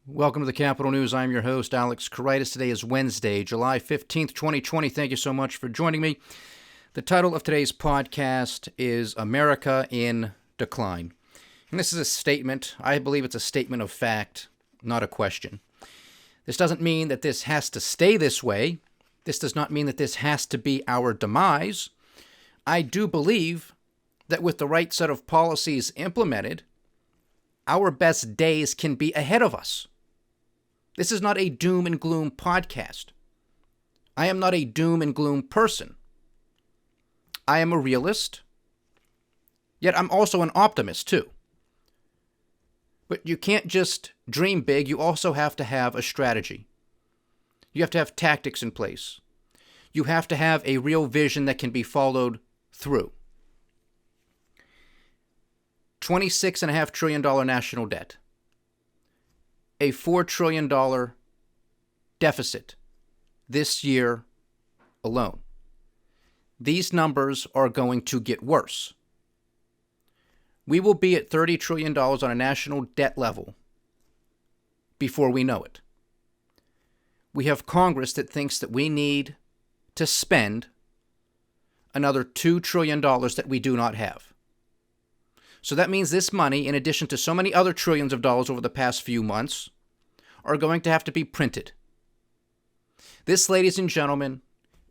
Welcome to the Capital News. I'm your host, Alex Karitis. Today is Wednesday, July 15th, 2020. Thank you so much for joining me. The title of today's podcast is America in Decline. And this is a statement. I believe it's a statement of fact, not a question. This doesn't mean that this has to stay this way. This does not mean that this has to be our demise. I do believe that with the right set of policies implemented, our best days can be ahead of us. This is not a doom and gloom podcast. I am not a doom and gloom person. I am a realist, yet I'm also an optimist too. But you can't just dream big, you also have to have a strategy. You have to have tactics in place. You have to have a real vision that can be followed through. $26.5 trillion national debt. A $4 trillion deficit this year alone. These numbers are going to get worse. We will be at $30 trillion on a national debt level before we know it. We have Congress that thinks that we need to spend another $2 trillion that we do not have. So that means this money, in addition to so many other trillions of dollars over the past few months, are going to have to be printed. This, ladies and gentlemen,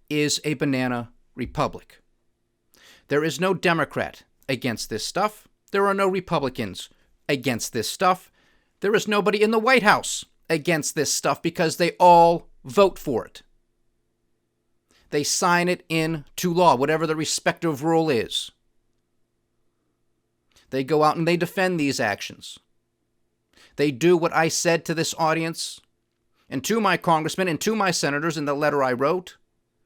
is a banana republic. There is no Democrat against this stuff. There are no Republicans against this stuff. There is nobody in the White House against this stuff because they all vote for it. They sign it into law, whatever the respective rule is. They go out and they defend these actions. They do what I said to this audience and to my congressmen and to my senators in the letter I wrote,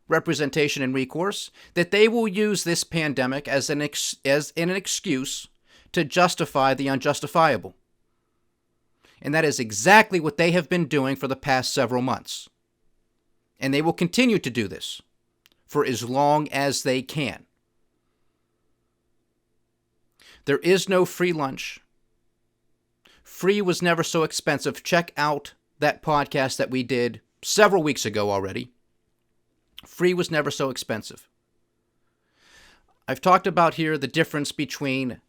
representation and recourse, that they will use this pandemic as an excuse to justify the unjustifiable. And that is exactly what they have been doing for the past several months. And they will continue to do this for as long as they can. There is no free lunch. Free was never so expensive. Check out that podcast that we did several weeks ago already. Free was never so expensive. I've talked about here the difference between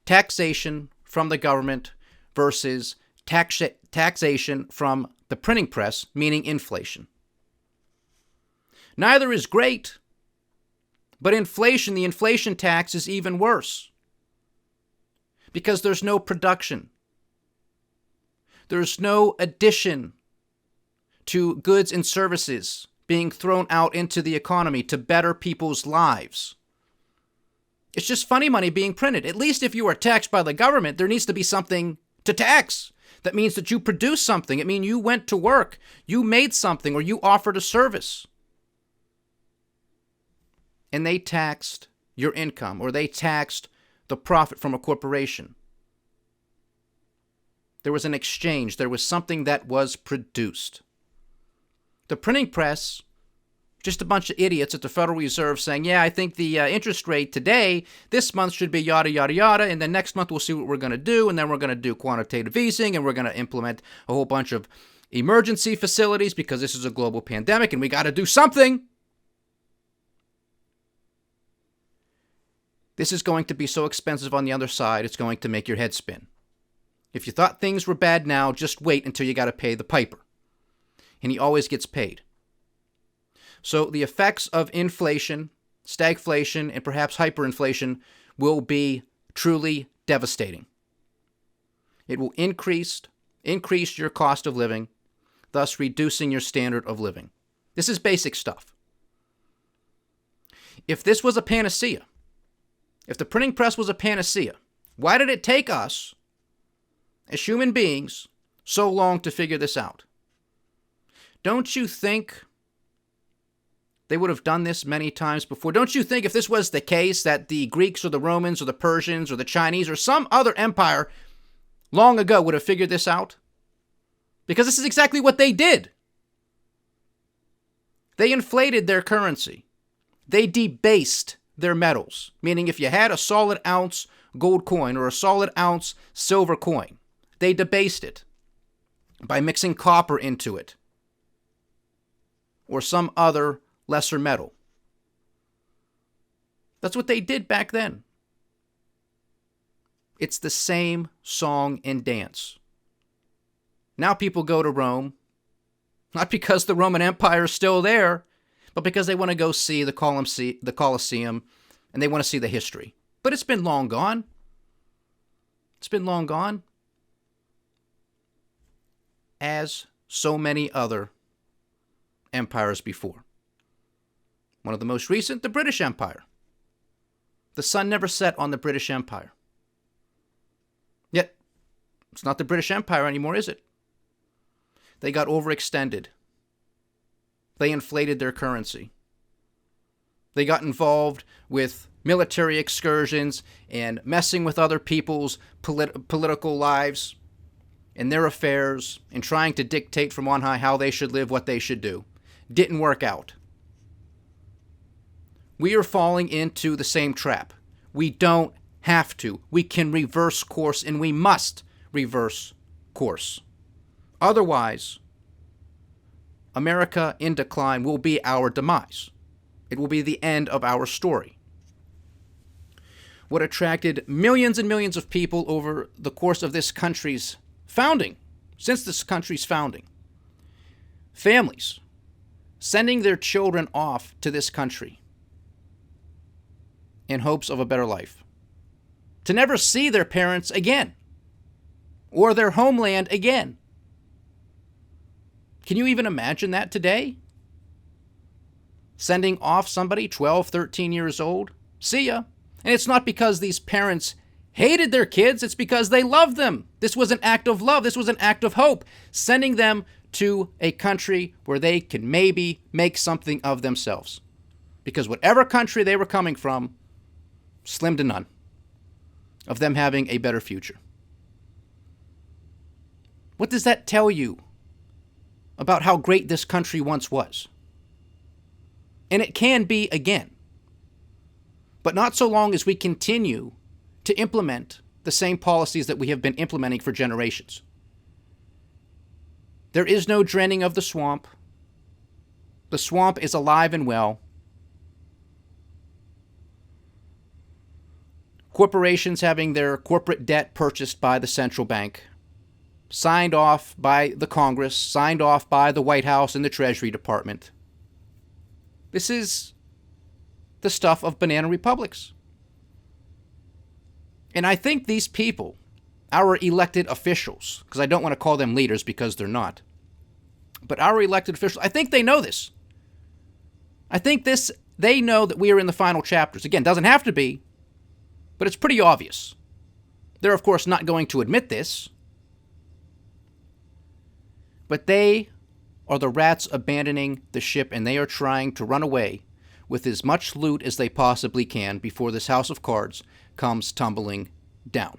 taxation from the government versus taxation from the printing press, meaning inflation. Neither is great, but inflation, the inflation tax is even worse. Because there's no production. There's no addition to goods and services being thrown out into the economy to better people's lives. It's just funny money being printed. At least if you are taxed by the government, there needs to be something to tax. That means that you produced something. It means you went to work, you made something, or you offered a service. And they taxed your income, or they taxed the profit from a corporation. There was an exchange. There was something that was produced. The printing press, just a bunch of idiots at the Federal Reserve saying, yeah, I think the interest rate today, this month should be yada, yada, yada, and then next month we'll see what we're going to do, and then we're going to do quantitative easing, and we're going to implement a whole bunch of emergency facilities because this is a global pandemic, and we got to do something. This is going to be so expensive on the other side, it's going to make your head spin. If you thought things were bad now, just wait until you got to pay the piper. And he always gets paid. So the effects of inflation, stagflation, and perhaps hyperinflation will be truly devastating. It will increase your cost of living, thus reducing your standard of living. This is basic stuff. If this was a panacea, if the printing press was a panacea, why did it take us, as human beings, so long to figure this out? Don't you think they would have done this many times before? Don't you think if this was the case that the Greeks or the Romans or the Persians or the Chinese or some other empire long ago would have figured this out? Because this is exactly what they did. They inflated their currency. They debased their metals, meaning if you had a solid ounce gold coin or a solid ounce silver coin, they debased it. by mixing copper into it or some other lesser metal. That's what they did back then. It's the same song and dance. Now people go to Rome, not because the Roman Empire is still there, but because they want to go see the Colosseum and they want to see the history. But it's been long gone. It's been long gone. As so many other empires before. One of the most recent, the British Empire. The sun never set on the British Empire. Yet, it's not the British Empire anymore, is it? They got overextended. They inflated their currency. They got involved with military excursions and messing with other people's political lives and their affairs and trying to dictate from on high how they should live, what they should do. Didn't work out. We are falling into the same trap. We don't have to. We can reverse course, and we must reverse course. Otherwise, America in decline will be our demise. It will be the end of our story. What attracted millions and millions of people over the course of this country's founding, since this country's founding, families sending their children off to this country in hopes of a better life, to never see their parents again or their homeland again. Can you even imagine that today? Sending off somebody 12, 13 years old? See ya. And it's not because these parents hated their kids, it's because they loved them. This was an act of love. This was an act of hope. Sending them to a country where they can maybe make something of themselves. Because whatever country they were coming from, slim to none of them having a better future. What does that tell you about how great this country once was? And it can be again. But not so long as we continue to implement the same policies that we have been implementing for generations. There is no draining of the swamp. The swamp is alive and well. Corporations having their corporate debt purchased by the central bank, signed off by the Congress, signed off by the White House and the Treasury Department. This is the stuff of banana republics. And I think these people, our elected officials, because I don't want to call them leaders because they're not, but our elected officials, I think they know this. I think they know that we are in the final chapters. Again, doesn't have to be, but it's pretty obvious. They're, of course, not going to admit this, but they are the rats abandoning the ship, and they are trying to run away with as much loot as they possibly can before this house of cards comes tumbling down.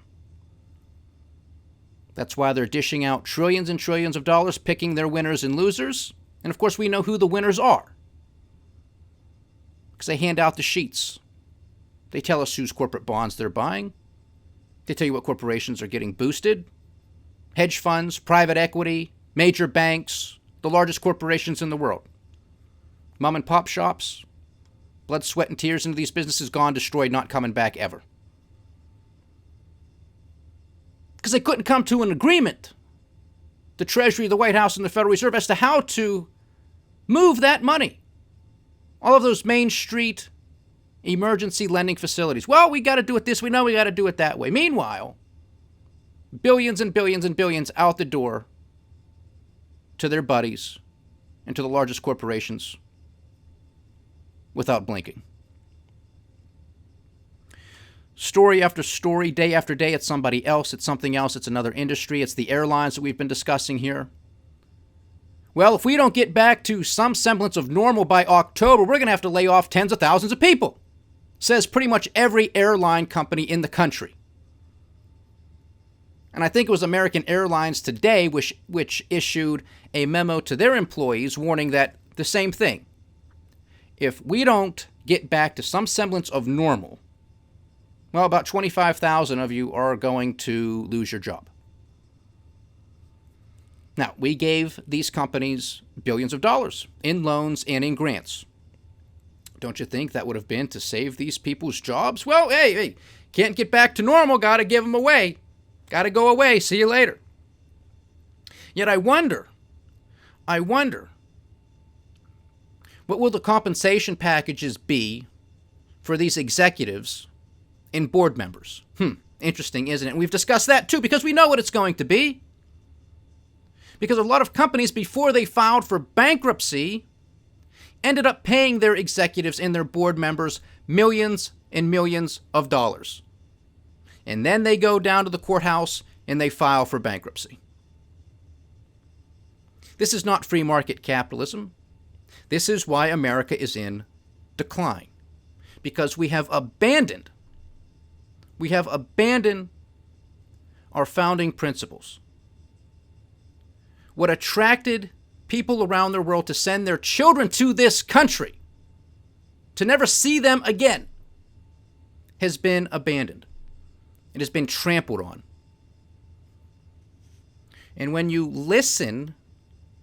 That's why they're dishing out trillions and trillions of dollars, picking their winners and losers. And of course, we know who the winners are, because they hand out the sheets. They tell us whose corporate bonds they're buying. They tell you what corporations are getting boosted. Hedge funds, private equity, major banks, the largest corporations in the world. Mom and pop shops, blood, sweat, and tears into these businesses, gone, destroyed, not coming back ever. Because they couldn't come to an agreement, the Treasury, the White House, and the Federal Reserve, as to how to move that money. All of those Main Street emergency lending facilities. Well, we got to do it this way. No, we got to do it that way. Meanwhile, billions and billions and billions out the door to their buddies and to the largest corporations without blinking. Story after story, day after day, it's somebody else, it's something else, it's another industry, it's the airlines that we've been discussing here. Well, if we don't get back to some semblance of normal by October, we're going to have to lay off tens of thousands of people, says pretty much every airline company in the country. And I think it was American Airlines today which issued a memo to their employees warning that the same thing. If we don't get back to some semblance of normal, well, about 25,000 of you are going to lose your job. Now, we gave these companies billions of dollars in loans and in grants. Don't you think that would have been to save these people's jobs? Well, hey, can't get back to normal, got to give them away. Got to go away, see you later. Yet I wonder, what will the compensation packages be for these executives and board members? Interesting, isn't it? We've discussed that too, because we know what it's going to be. Because a lot of companies, before they filed for bankruptcy, ended up paying their executives and their board members millions and millions of dollars. And then they go down to the courthouse and they file for bankruptcy. This is not free market capitalism. This is why America is in decline. Because we have abandoned our founding principles. What attracted people around the world to send their children to this country, to never see them again, has been abandoned. It has been trampled on. And when you listen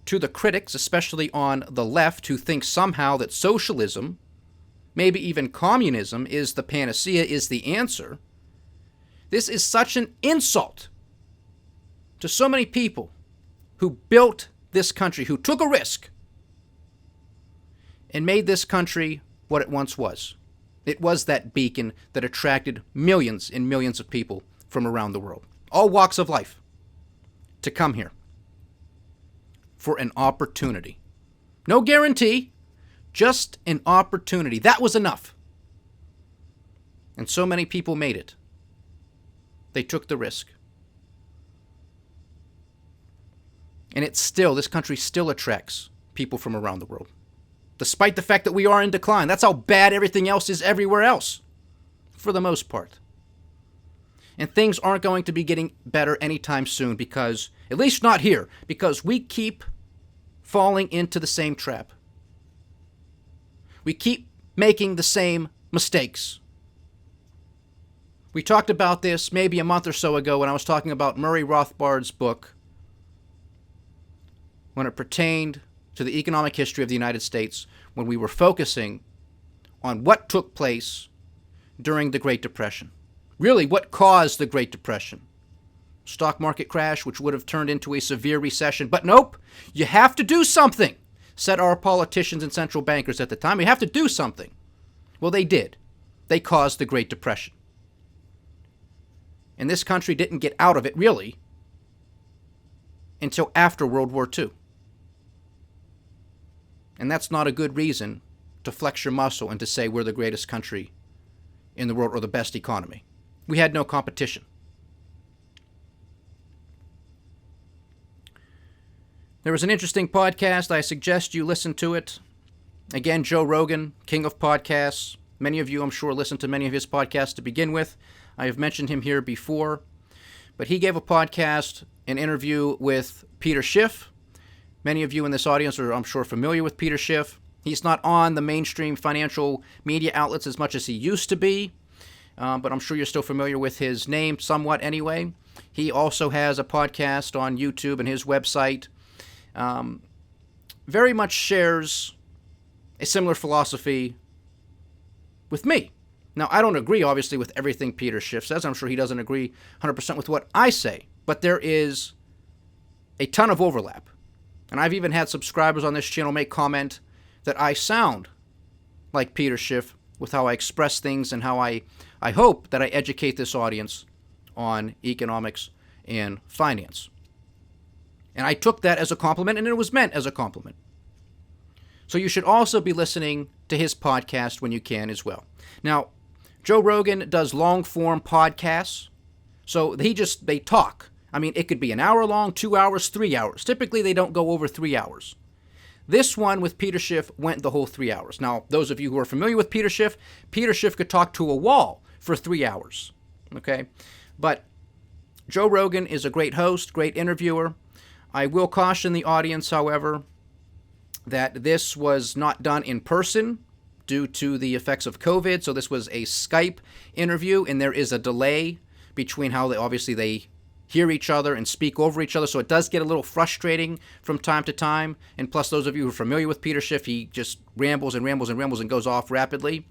to the critics, especially on the left, who think somehow that socialism, maybe even communism, is the panacea, is the answer, this is such an insult to so many people who built this country, who took a risk and made this country what it once was. It was that beacon that attracted millions and millions of people from around the world, all walks of life, to come here for an opportunity. No guarantee, just an opportunity. That was enough. And so many people made it. They took the risk. And this country still attracts people from around the world, despite the fact that we are in decline. That's how bad everything else is everywhere else, for the most part. And things aren't going to be getting better anytime soon because, at least not here, because we keep falling into the same trap. We keep making the same mistakes. We talked about this maybe a month or so ago when I was talking about Murray Rothbard's book, when it pertained to the economic history of the United States, when we were focusing on what took place during the Great Depression. Really, what caused the Great Depression? Stock market crash, which would have turned into a severe recession. But nope, you have to do something, said our politicians and central bankers at the time. We have to do something. Well, they did. They caused the Great Depression. And this country didn't get out of it, really, until after World War II. And that's not a good reason to flex your muscle and to say we're the greatest country in the world or the best economy. We had no competition. There was an interesting podcast. I suggest you listen to it. Again, Joe Rogan, king of podcasts. Many of you, I'm sure, listen to many of his podcasts to begin with. I have mentioned him here before. But he gave a podcast, an interview with Peter Schiff. Many of you in this audience are, I'm sure, familiar with Peter Schiff. He's not on the mainstream financial media outlets as much as he used to be, but I'm sure you're still familiar with his name somewhat anyway. He also has a podcast on YouTube, and his website very much shares a similar philosophy with me. Now, I don't agree, obviously, with everything Peter Schiff says. I'm sure he doesn't agree 100% with what I say, but there is a ton of overlap. And I've even had subscribers on this channel make comment that I sound like Peter Schiff with how I express things and how I hope that I educate this audience on economics and finance. And I took that as a compliment, and it was meant as a compliment. So you should also be listening to his podcast when you can as well. Now, Joe Rogan does long-form podcasts, so they talk. I mean, it could be an hour long, 2 hours, 3 hours. Typically, they don't go over 3 hours. This one with Peter Schiff went the whole 3 hours. Now, those of you who are familiar with Peter Schiff could talk to a wall for 3 hours, okay? But Joe Rogan is a great host, great interviewer. I will caution the audience, however, that this was not done in person due to the effects of COVID. So this was a Skype interview, and there is a delay between how hear each other and speak over each other, so it does get a little frustrating from time to time. And plus, those of you who are familiar with Peter Schiff, he just rambles and rambles and rambles and goes off rapidly.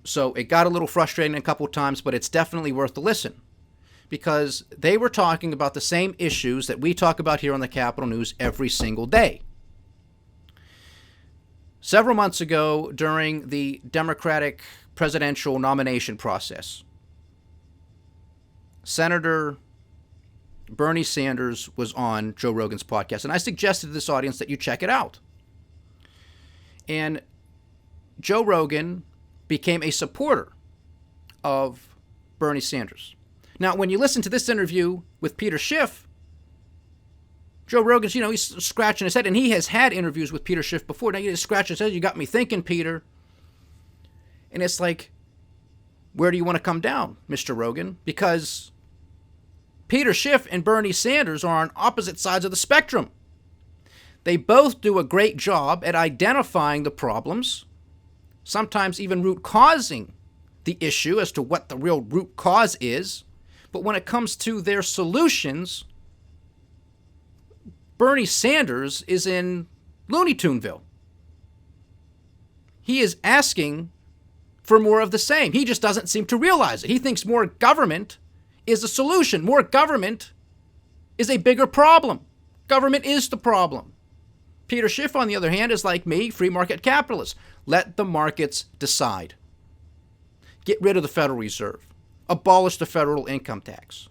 So it got a little frustrating a couple of times, but it's definitely worth the listen, because they were talking about the same issues that we talk about here on the Capital News every single day. Several months ago, during the Democratic presidential nomination process, Senator Bernie Sanders was on Joe Rogan's podcast, and I suggested to this audience that you check it out. And Joe Rogan became a supporter of Bernie Sanders. Now, when you listen to this interview with Peter Schiff, Joe Rogan's, he's scratching his head, and he has had interviews with Peter Schiff before. Now, he just scratches his head. You got me thinking, Peter. And it's like, where do you want to come down, Mr. Rogan? Because Peter Schiff and Bernie Sanders are on opposite sides of the spectrum. They both do a great job at identifying the problems, sometimes even root causing the issue as to what the real root cause is. But when it comes to their solutions, Bernie Sanders is in Looney Tuneville. He is asking for more of the same. He just doesn't seem to realize it. He thinks more government is a solution. More government is a bigger problem. Government is the problem. Peter Schiff, on the other hand, is like me, free market capitalist. Let the markets decide. Get rid of the Federal Reserve. Abolish the federal income tax.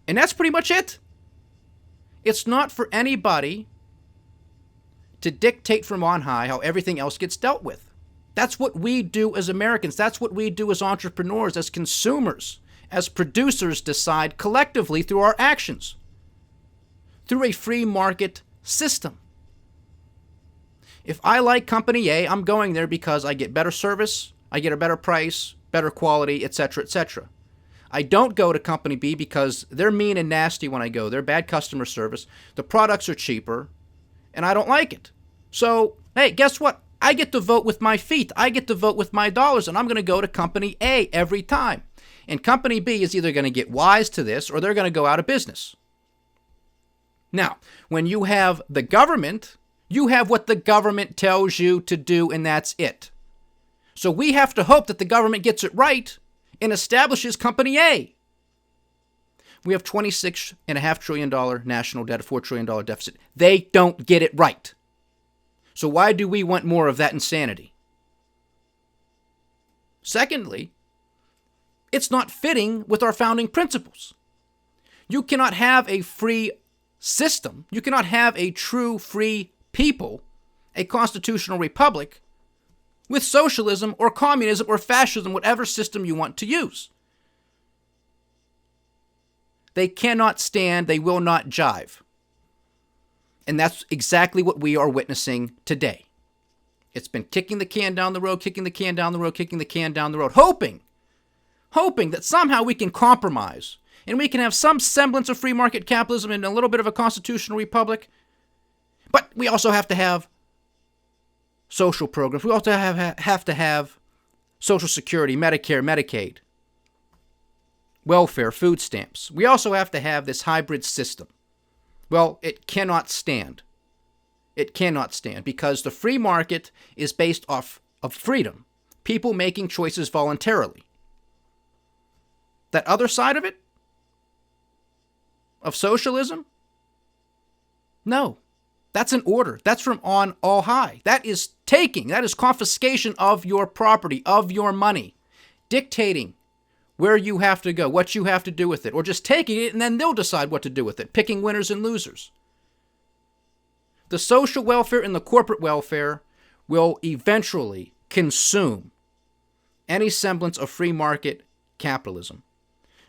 And that's pretty much it. It's not for anybody to dictate from on high how everything else gets dealt with. That's what we do as Americans. That's what we do as entrepreneurs, as consumers, as producers decide collectively through our actions, through a free market system. If I like company A, I'm going there because I get better service, I get a better price, better quality, etc., etc. I don't go to company B because they're mean and nasty when I go there, bad customer service, the products are cheaper, and I don't like it. So, hey, guess what? I get to vote with my feet. I get to vote with my dollars, and I'm going to go to company A every time. And company B is either going to get wise to this or they're going to go out of business. Now, when you have the government, you have what the government tells you to do, and that's it. So we have to hope that the government gets it right and establishes company A. We have $26.5 trillion national debt, a $4 trillion deficit. They don't get it right. So why do we want more of that insanity? Secondly, it's not fitting with our founding principles. You cannot have a free system. You cannot have a true free people, a constitutional republic, with socialism or communism or fascism, whatever system you want to use. They cannot stand, they will not jive. And that's exactly what we are witnessing today. It's been kicking the can down the road, kicking the can down the road, kicking the can down the road, hoping that somehow we can compromise and we can have some semblance of free market capitalism and a little bit of a constitutional republic. But we also have to have social programs. We also have to have Social Security, Medicare, Medicaid, welfare, food stamps. We also have to have this hybrid system. Well, it cannot stand. It cannot stand because the free market is based off of freedom, people making choices voluntarily. That other side of it, of socialism, no. That's an order. That's from on all high. That is taking. That is confiscation of your property, of your money, dictating where you have to go, what you have to do with it, or just taking it and then they'll decide what to do with it, picking winners and losers. The social welfare and the corporate welfare will eventually consume any semblance of free market capitalism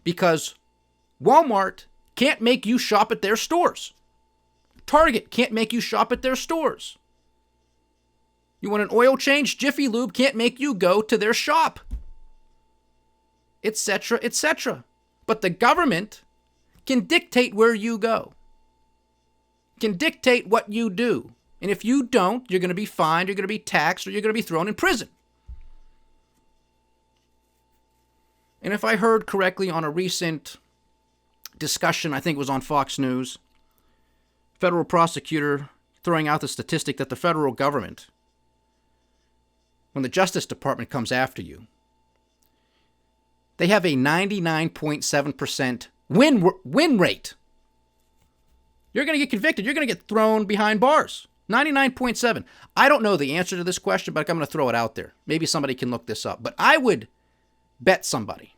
because Walmart can't make you shop at their stores. Target can't make you shop at their stores. You want an oil change? Jiffy Lube can't make you go to their shop, etc., etc. But the government can dictate where you go, can dictate what you do. And if you don't, you're going to be fined, you're going to be taxed, or you're going to be thrown in prison. And if I heard correctly on a recent discussion, I think it was on Fox News, federal prosecutor throwing out the statistic that the federal government, when the Justice Department comes after you, they have a 99.7% win rate. You're going to get convicted. You're going to get thrown behind bars. 99.7. I don't know the answer to this question, but I'm going to throw it out there. Maybe somebody can look this up. But I would bet somebody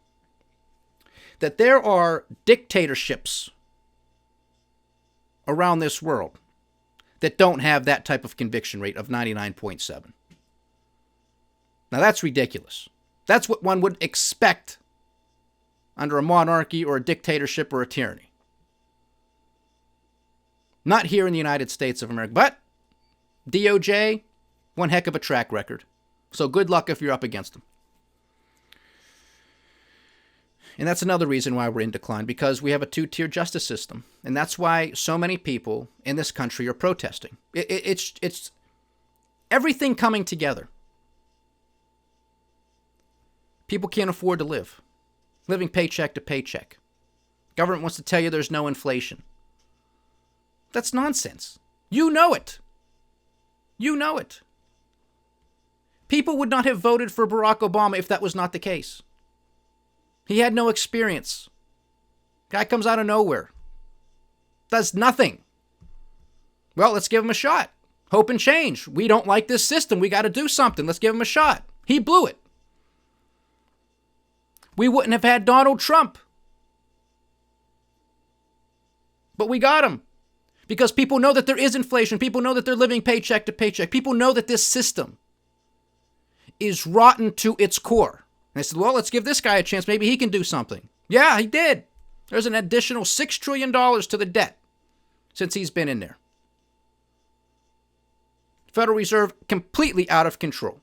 that there are dictatorships around this world that don't have that type of conviction rate of 99.7. Now that's ridiculous. That's what one would expect under a monarchy or a dictatorship or a tyranny. Not here in the United States of America. But DOJ, one heck of a track record. So good luck if you're up against them. And that's another reason why we're in decline, because we have a two-tier justice system. And that's why so many people in this country are protesting. It's everything coming together. People can't afford to live. Living paycheck to paycheck. Government wants to tell you there's no inflation. That's nonsense. You know it. You know it. People would not have voted for Barack Obama if that was not the case. He had no experience. Guy comes out of nowhere. Does nothing. Well, let's give him a shot. Hope and change. We don't like this system. We got to do something. Let's give him a shot. He blew it. We wouldn't have had Donald Trump. But we got him. Because people know that there is inflation. People know that they're living paycheck to paycheck. People know that this system is rotten to its core. And they said, well, let's give this guy a chance. Maybe he can do something. Yeah, he did. There's an additional $6 trillion to the debt since he's been in there. Federal Reserve completely out of control.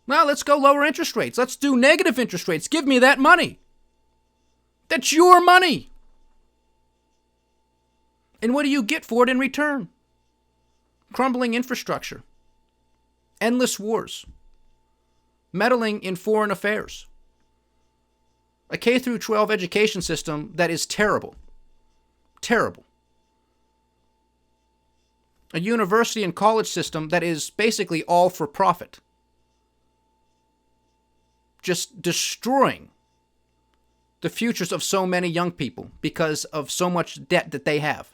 Well, let's go lower interest rates. Let's do negative interest rates. Give me that money. That's your money. And what do you get for it in return? Crumbling infrastructure. Endless wars. Meddling in foreign affairs. A K through 12 education system that is terrible. Terrible. A university and college system that is basically all for profit. Just destroying the futures of so many young people because of so much debt that they have.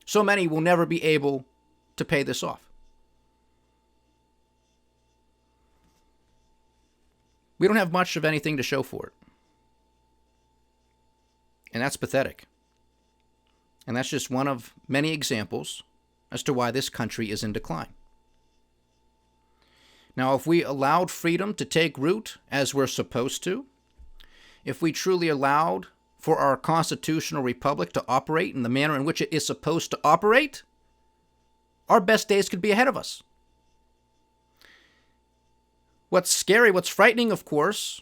So many will never be able to pay this off. We don't have much of anything to show for it. And that's pathetic. And that's just one of many examples as to why this country is in decline. Now, if we allowed freedom to take root as we're supposed to, if we truly allowed for our constitutional republic to operate in the manner in which it is supposed to operate, our best days could be ahead of us. What's scary, what's frightening, of course,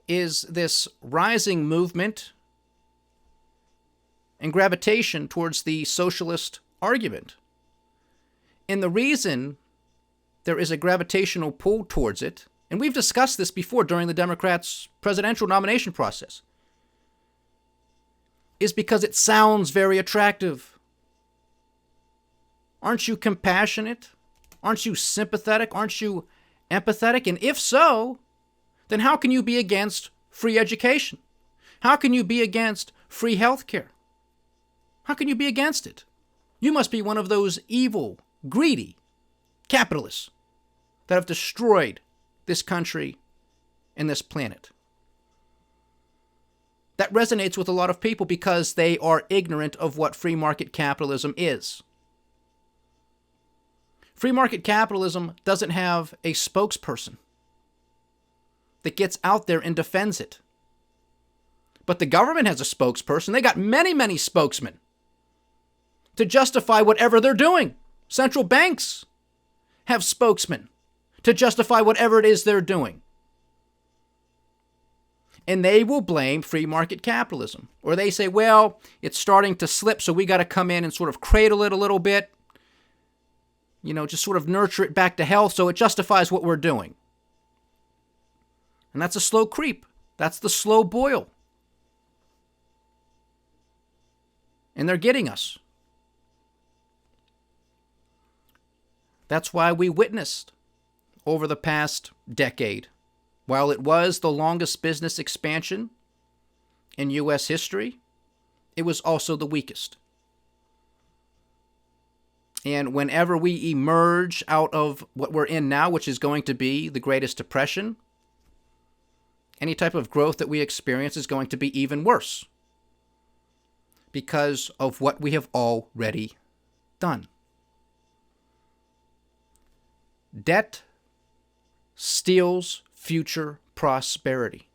is this rising movement and gravitation towards the socialist argument. And the reason there is a gravitational pull towards it, and we've discussed this before during the Democrats' presidential nomination process, is because it sounds very attractive. Aren't you compassionate? Aren't you sympathetic? Aren't you empathetic? And if so, then how can you be against free education? How can you be against free health care? How can you be against it? You must be one of those evil, greedy capitalists that have destroyed this country and this planet. That resonates with a lot of people because they are ignorant of what free market capitalism is. Free market capitalism doesn't have a spokesperson that gets out there and defends it. But the government has a spokesperson. They got many, many spokesmen to justify whatever they're doing. Central banks have spokesmen to justify whatever it is they're doing. And they will blame free market capitalism. Or they say, well, it's starting to slip, so we got to come in and sort of cradle it a little bit. You know, just sort of nurture it back to health so it justifies what we're doing. And that's a slow creep. That's the slow boil. And they're getting us. That's why we witnessed over the past decade, while it was the longest business expansion in U.S. history, it was also the weakest. And whenever we emerge out of what we're in now, which is going to be the Greatest Depression, any type of growth that we experience is going to be even worse because of what we have already done. Debt steals future prosperity.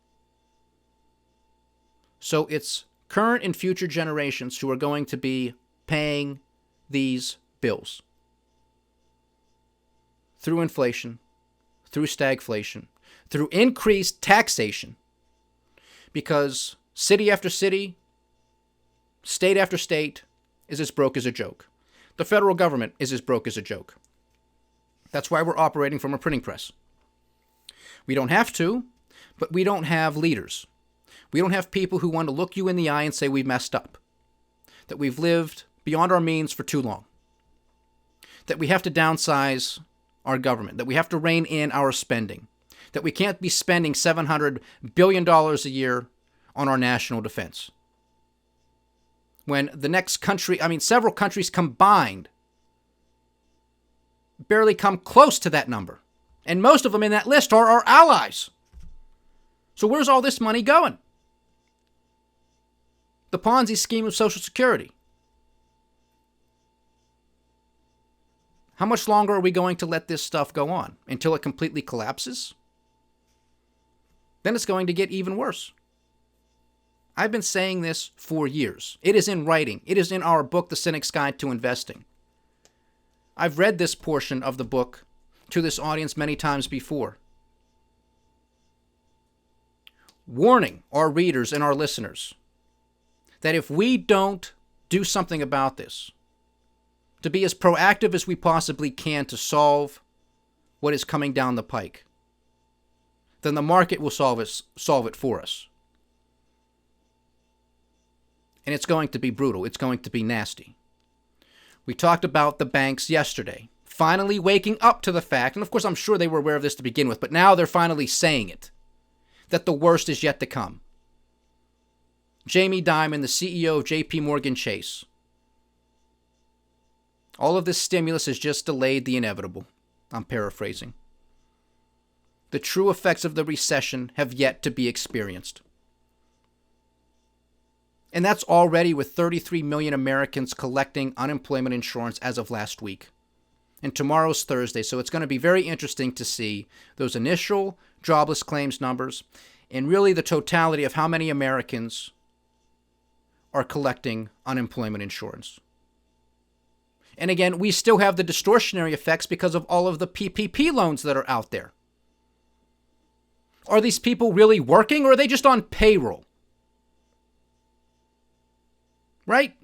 So it's current and future generations who are going to be paying these bills through inflation, through stagflation, through increased taxation, because city after city, state after state is as broke as a joke. The federal government is as broke as a joke. That's why we're operating from a printing press. We don't have to, but we don't have leaders. We don't have people who want to look you in the eye and say we messed up, that we've lived beyond our means for too long, that we have to downsize our government, that we have to rein in our spending, that we can't be spending $700 billion a year on our national defense. When the next country, several countries combined barely come close to that number. And most of them in that list are our allies. So where's all this money going? The Ponzi scheme of Social Security. How much longer are we going to let this stuff go on? Until it completely collapses? Then it's going to get even worse. I've been saying this for years. It is in writing. It is in our book, The Cynic's Guide to Investing. I've read this portion of the book to this audience many times before. Warning our readers and our listeners that if we don't do something about this, to be as proactive as we possibly can to solve what is coming down the pike, then the market will solve it for us. And it's going to be brutal. It's going to be nasty. We talked about the banks yesterday, finally waking up to the fact, and of course I'm sure they were aware of this to begin with, but now they're finally saying it, that the worst is yet to come. Jamie Dimon, the CEO of J.P. Morgan Chase. All of this stimulus has just delayed the inevitable. I'm paraphrasing. The true effects of the recession have yet to be experienced. And that's already with 33 million Americans collecting unemployment insurance as of last week. And tomorrow's Thursday, so it's going to be very interesting to see those initial jobless claims numbers and really the totality of how many Americans are collecting unemployment insurance. And again, we still have the distortionary effects because of all of the PPP loans that are out there. Are these people really working, or are they just on payroll? Right?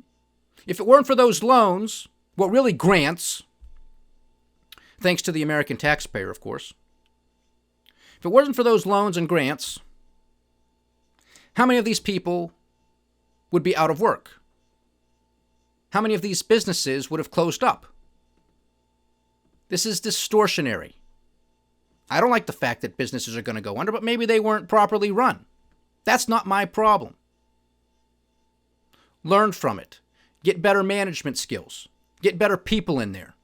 If it weren't for those loans, well, really grants, thanks to the American taxpayer, of course. If it wasn't for those loans and grants, how many of these people would be out of work? How many of these businesses would have closed up? This is distortionary. I don't like the fact that businesses are going to go under, but maybe they weren't properly run. That's not my problem. Learn from it. Get better management skills. Get better people in there.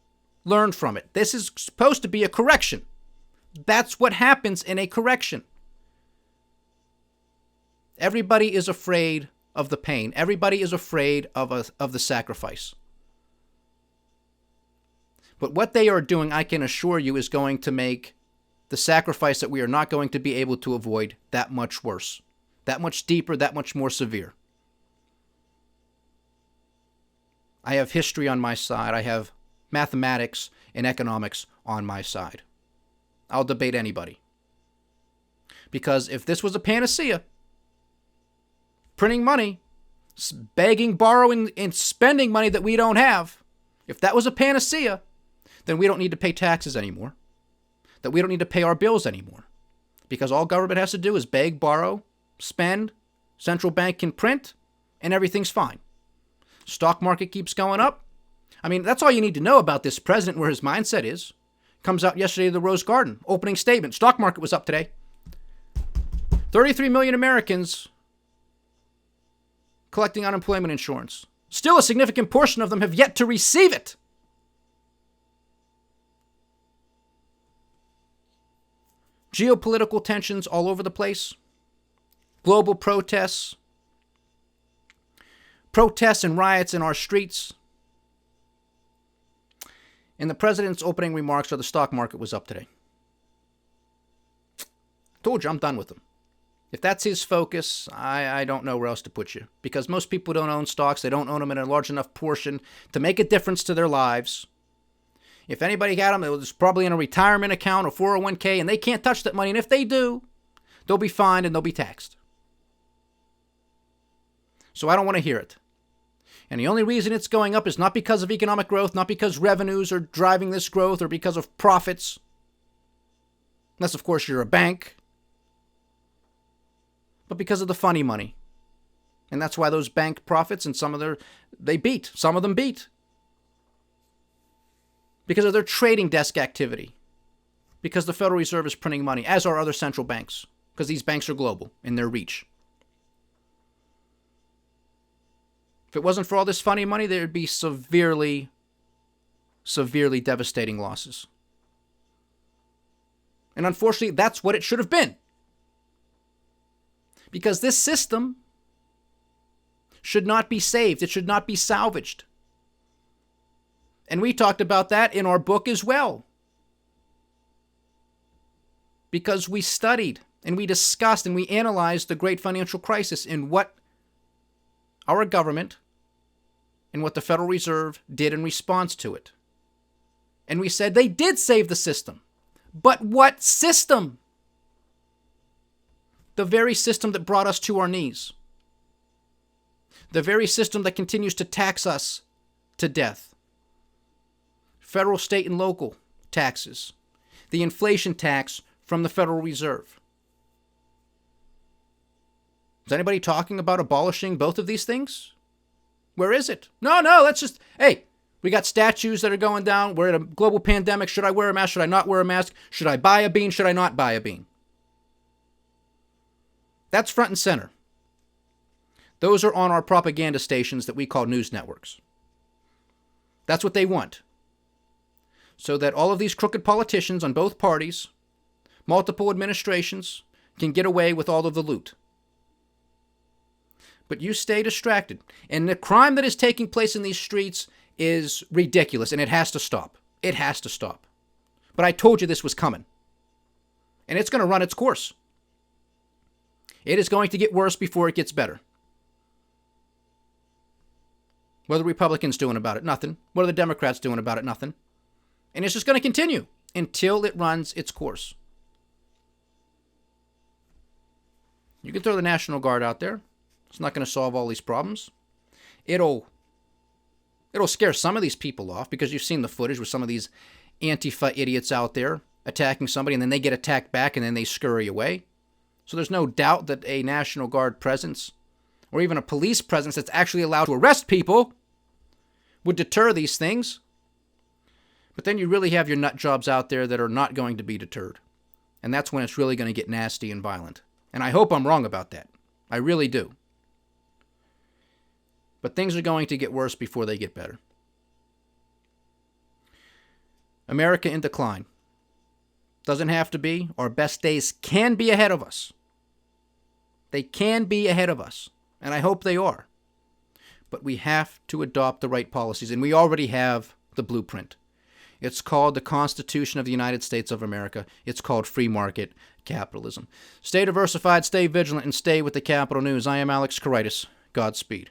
Learn from it. This is supposed to be a correction. That's what happens in a correction. Everybody is afraid of the pain. Everybody is afraid of the sacrifice. But what they are doing, I can assure you, is going to make the sacrifice that we are not going to be able to avoid that much worse, that much deeper, that much more severe. I have history on my side. I have mathematics and economics on my side. I'll debate anybody. Because if this was a panacea, printing money, begging, borrowing, and spending money that we don't have, if that was a panacea, then we don't need to pay taxes anymore. That we don't need to pay our bills anymore. Because all government has to do is beg, borrow, spend, central bank can print, and everything's fine. Stock market keeps going up. I mean, that's all you need to know about this president, where his mindset is. Comes out yesterday to the Rose Garden. Opening statement. Stock market was up today. 33 million Americans collecting unemployment insurance. Still, a significant portion of them have yet to receive it. Geopolitical tensions all over the place. Global protests. Protests and riots in our streets. And the president's opening remarks are the stock market was up today. I told you, I'm done with him. If that's his focus, I don't know where else to put you. Because most people don't own stocks. They don't own them in a large enough portion to make a difference to their lives. If anybody got them, it was probably in a retirement account or 401k, and they can't touch that money. And if they do, they'll be fined and they'll be taxed. So I don't want to hear it. And the only reason it's going up is not because of economic growth, not because revenues are driving this growth or because of profits. Unless, of course, you're a bank. But because of the funny money. And that's why those bank profits and some of them beat. Because of their trading desk activity. Because the Federal Reserve is printing money, as are other central banks. Because these banks are global in their reach. If it wasn't for all this funny money, there would be severely devastating losses. And unfortunately, that's what it should have been. Because this system should not be saved. It should not be salvaged. And we talked about that in our book as well. Because we studied and we discussed and we analyzed the great financial crisis and what our government and what the Federal Reserve did in response to it. And we said they did save the system. But what system? The very system that brought us to our knees. The very system that continues to tax us to death. Federal, state, and local taxes. The inflation tax from the Federal Reserve. Is anybody talking about abolishing both of these things? Where is it? No, let's just, hey, we got statues that are going down. We're in a global pandemic. Should I wear a mask? Should I not wear a mask? Should I buy a bean? Should I not buy a bean? That's front and center. Those are on our propaganda stations that we call news networks. That's what they want. So that all of these crooked politicians on both parties, multiple administrations, can get away with all of the loot. But you stay distracted. And the crime that is taking place in these streets is ridiculous, and it has to stop. It has to stop. But I told you this was coming. And it's going to run its course. It is going to get worse before it gets better. What are the Republicans doing about it? Nothing. What are the Democrats doing about it? Nothing. And it's just going to continue until it runs its course. You can throw the National Guard out there. It's not going to solve all these problems. It'll scare some of these people off because you've seen the footage with some of these Antifa idiots out there attacking somebody, and then they get attacked back and then they scurry away. So there's no doubt that a National Guard presence or even a police presence that's actually allowed to arrest people would deter these things. But then you really have your nut jobs out there that are not going to be deterred. And that's when it's really going to get nasty and violent. And I hope I'm wrong about that. I really do. But things are going to get worse before they get better. America in decline. Doesn't have to be. Our best days can be ahead of us. They can be ahead of us. And I hope they are. But we have to adopt the right policies. And we already have the blueprint. It's called the Constitution of the United States of America. It's called free market capitalism. Stay diversified, stay vigilant, and stay with the Capital News. I am Alex Koritis. Godspeed.